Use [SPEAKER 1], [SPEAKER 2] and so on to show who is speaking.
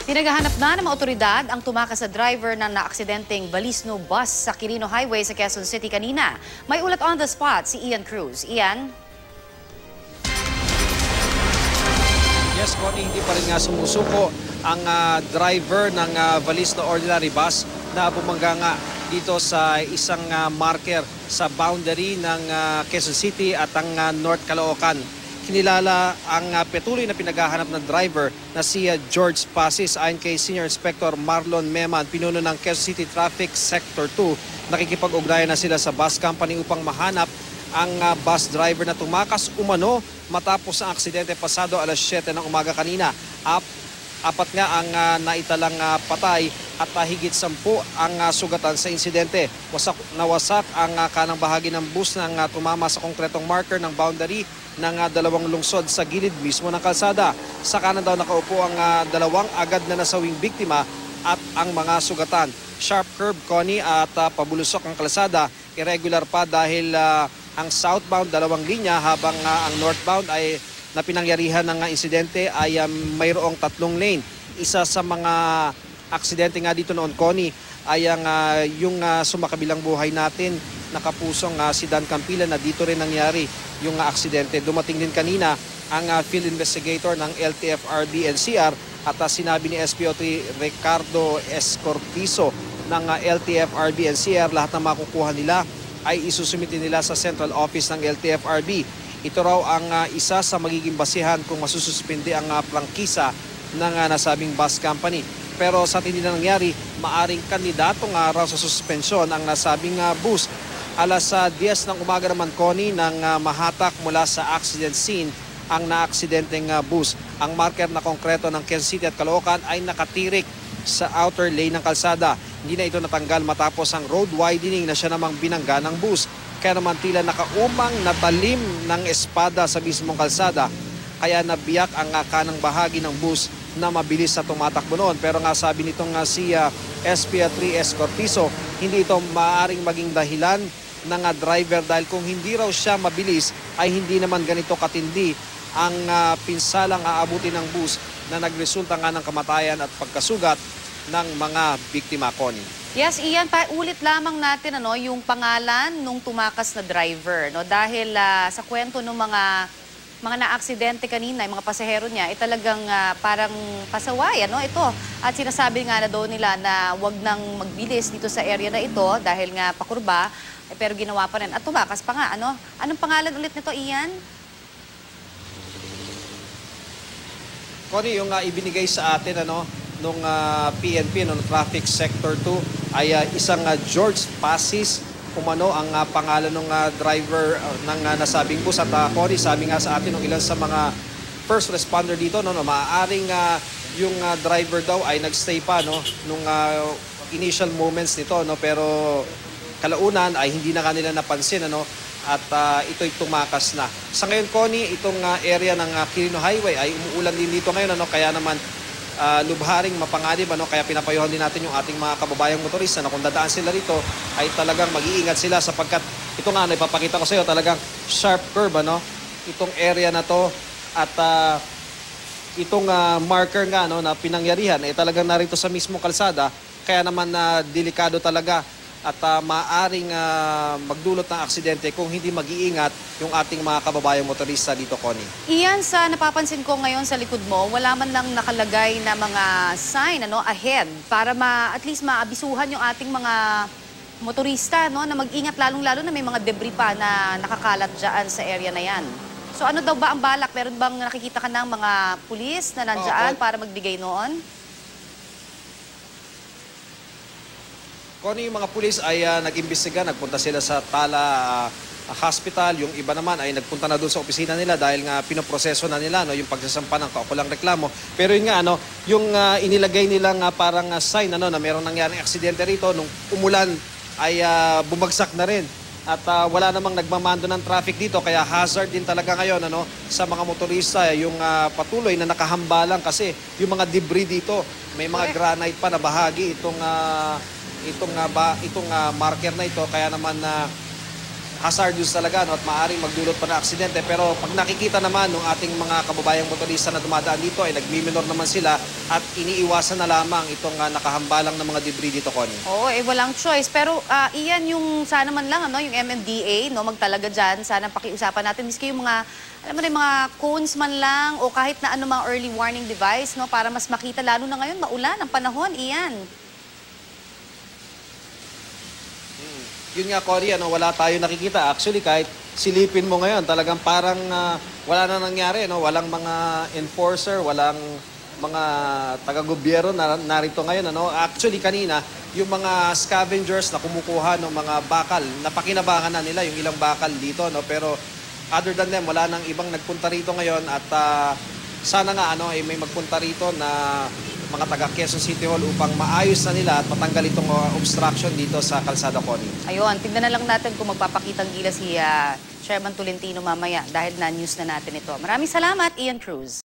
[SPEAKER 1] Pinaghahanap na ng mga otoridad ang tumakas sa driver ng naaksidenteng Balisno bus sa Quirino Highway sa Quezon City kanina. May ulat on the spot si Ian Cruz. Ian?
[SPEAKER 2] Yes, Connie, hindi pa rin nga sumusuko ang driver ng Balisno Ordinary Bus na bumangga nga dito sa isang marker sa boundary ng Quezon City at ang North Caloocan. Kinilala ang patuloy na pinaghahanap ng driver na si George Pasis. Ayon kay Senior Inspector Marlon Meman, pinuno ng Quezon City Traffic Sector 2, nakikipag-ugnayan na sila sa bus company upang mahanap ang bus driver na tumakas umano matapos ang aksidente pasado alas 7 ng umaga kanina. Apat nga ang naitalang patay at higit 10 ang sugatan sa insidente. Nawasak ang kanang bahagi ng bus nang tumama sa konkretong marker ng boundary ng dalawang lungsod sa gilid mismo ng kalsada. Sa kanan daw nakaupo ang dalawang agad na nasawing biktima at ang mga sugatan. Sharp curve, Connie, at pabulusok ang kalsada. Irregular pa dahil ang southbound dalawang linya habang ang northbound ay na pinangyarihan ng insidente ay mayroong 3 lane. Isa sa mga aksidente nga dito noon, Connie, ay yung sumakabilang buhay natin, nakapusong si Dan Campila na dito rin nangyari yung aksidente. Dumating din kanina ang field investigator ng LTFRB NCR at sinabi ni SPOT Ricardo Escortizo ng LTFRB NCR lahat na makukuha nila ay isusumitin nila sa central office ng LTFRB. Ito raw ang isa sa magiging basihan kung masususpindi ang prangkisa ng nasabing bus company. Pero sa hindi na nangyari, maaring kandidato nga raw sa suspensyon ang nasabing bus. Alas 10 ng umaga naman, Connie, nang mahatak mula sa accident scene ang naaksidenteng bus. Ang marker na konkreto ng Quezon City at Caloocan ay nakatirik sa outer lane ng kalsada. Hindi na ito natanggal matapos ang road widening na siya namang binangga ng bus. Kaya naman tila nakaumang natalim ng espada sa mismong kalsada. Kaya nabiyak ang kanang bahagi ng bus na mabilis sa tumatakbo noon. Pero nga sabi nitong si SP3 Escortizo, hindi ito maaaring maging dahilan ng driver dahil kung hindi raw siya mabilis ay hindi naman ganito katindi ang pinsalang aabutin ng bus na nagresulta nga ng kamatayan at pagkasugat ng mga biktima, Connie.
[SPEAKER 1] Yes, Ian, paulit lamang natin yung pangalan nung tumakas na driver. Dahil sa kwento ng mga naaksidente kanina, yung mga pasahero niya, talagang parang pasaway, ito. At sinasabi nga na daw nila na wag nang magbilis dito sa area na ito dahil nga pakurba, pero ginawa pa rin. At tumakas pa nga, Anong pangalan ulit nito, Ian?
[SPEAKER 2] Connie, yung ibinigay sa atin, nung PNP, nung Traffic Sector 2, ay isang George Pasis, umano ang pangalan ng driver ng nasabing bus. At Connie, sabi nga sa atin ng ilan sa mga first responder dito, maaaring yung driver daw ay nagstay pa nung initial moments nito, pero kalaunan ay hindi na kanila napansin, at ito'y tumakas na. Sa ngayon, Connie, itong area ng Quirino Highway ay umuulan din dito ngayon, kaya naman lubharing mapanganib, kaya pinapayuhan din natin yung ating mga kababayang motorista na kung dadaan sila rito ay talagang mag-iingat sila sapagkat ito nga, ipapakita ko sa iyo, talagang sharp curve, itong area na to at itong marker nga na pinangyarihan ay talagang narito sa mismong kalsada, kaya naman delikado talaga at maaring magdulot ng aksidente kung hindi mag-iingat yung ating mga kababayang motorista dito, Connie.
[SPEAKER 1] Iyan, sa napapansin ko ngayon sa likod mo, wala man lang nakalagay na mga sign ahead para at least maabisuhan yung ating mga motorista na mag-ingat, lalong-lalo na may mga debris pa na nakakalat dyan sa area na yan. So ano daw ba ang balak? Meron bang nakikita ka ng mga pulis na nandyan para magbigay noon?
[SPEAKER 2] Connie, yung mga pulis ay nag-imbestiga, nagpunta sila sa Tala Hospital. Yung iba naman ay nagpunta na doon sa opisina nila dahil nga pinoproseso na nila yung pagsasampa ng kaukulang reklamo. Pero yun nga, yung inilagay nilang parang sign na merong nangyaring aksidente rito, nung umulan ay bumagsak na rin. At wala namang nagmamando ng traffic dito, kaya hazard din talaga ngayon sa mga motorista yung patuloy na nakahambalang kasi yung mga debris dito, may mga granite pa na bahagi itong marker na ito, kaya naman hazardous talaga, no, at maaaring magdulot pa ng aksidente. Pero pag nakikita naman ng ating mga kababayang motorista na dumadaan dito ay nagmiminor naman sila at iniiwasan na lamang itong nakahambalang ng mga debris dito, Connie.
[SPEAKER 1] Oo, walang choice. Pero iyan yung sana man lang, ano, yung MMDA, no, magtalaga dyan. Sana pakiusapan natin. Miski yung mga, alam mo na, yung mga cones man lang o kahit na ano mga early warning device, no, para mas makita. Lalo na ngayon, maulan ang panahon, iyan.
[SPEAKER 2] Yun nga, Cory, wala tayo nakikita. Actually, kahit silipin mo ngayon, talagang parang wala na nangyari. No? Walang mga enforcer, walang mga taga-gobyerno na narito ngayon. Ano? Actually, kanina, yung mga scavengers na kumukuha ng mga bakal, napakinabangan na nila yung ilang bakal dito. No? Pero other than them, wala nang ibang nagpunta rito ngayon. At sana nga may magpunta rito na mga taga Quezon City Hall upang maayos na nila at matanggal itong obstruction dito sa Kalsada, Connie.
[SPEAKER 1] Ayun, tignan na lang natin kung magpapakitang gila si Chairman Tolentino mamaya dahil na-news na natin ito. Maraming salamat, Ian Cruz.